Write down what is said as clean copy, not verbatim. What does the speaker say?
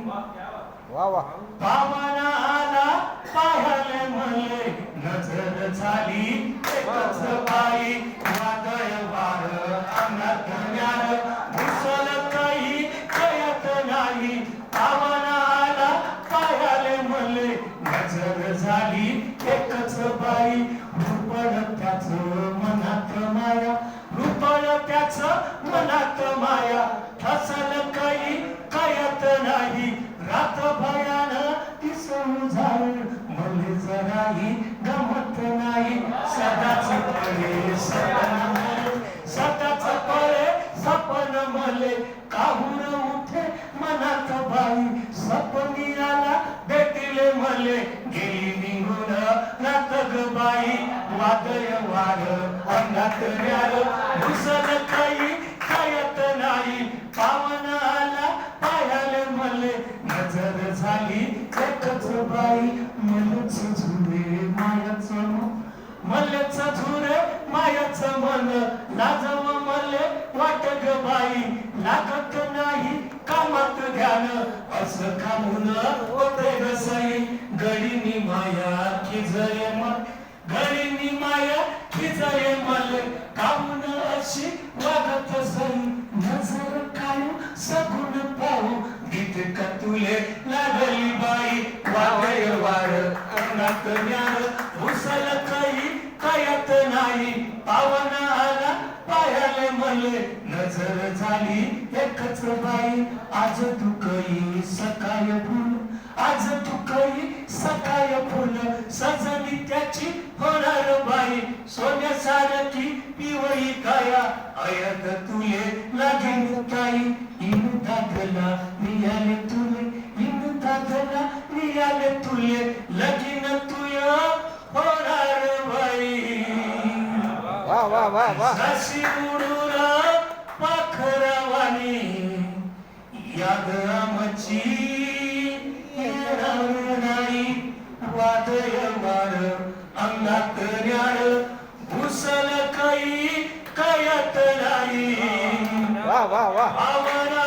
वा वा पावना आला पायाले मले नजर झाली एकच बाई वादळ वार अंगात ज्ञान मुसल काही कळत नाही पावना आला पायाले मले नजर झाली एकच बाई रुपण त्याच मनात माया रुपण त्याच मनात माया ठसल काही कळत नाही रात भयान ती समजाळ मले जराही गमत नाही सदाच पळे सपन मले सदाच पळे सपन मले काहून उठे मनात बाई सपनी आला भेटिले मले गेली निघून रात ग बाई वादळ वार अंगात न्याल घुसल काही कळत नाही पावन आला पायाले मले नजर झाली एकच बाई मलच झुरे मायाच मलच झुरे मायाच मन लाजव मले वाट ग बाई लागत नाही कामात ध्यान असं खाऊन होते गसई गडीनी माया खिजये मन गडीनी माया खिजये मले काहून अशी वागत सई नजर काढू सगुण पाहू गीत का तुले लागली बाई वादळ वार अंगात ज्ञान घुसल काही कळत नाही पावन आला पायाले मले नजर झाली एकच बाई आज तू काही सकाळ फुल आज तू काही सकाळ फुल सजली त्याची होणार बाई सोन्यासारखी पिवळी काया अयत तुले लागेल काही इन दादला नियाले तुले इन दादला नियाले तुले लगीन तुय होणार बाई वा वा वा वा जशी उडून पाखरावानी याद आमची येणार नाही वादळ वार अंगात न्याळ घुसल काही कळत नाही वा वा वा पावन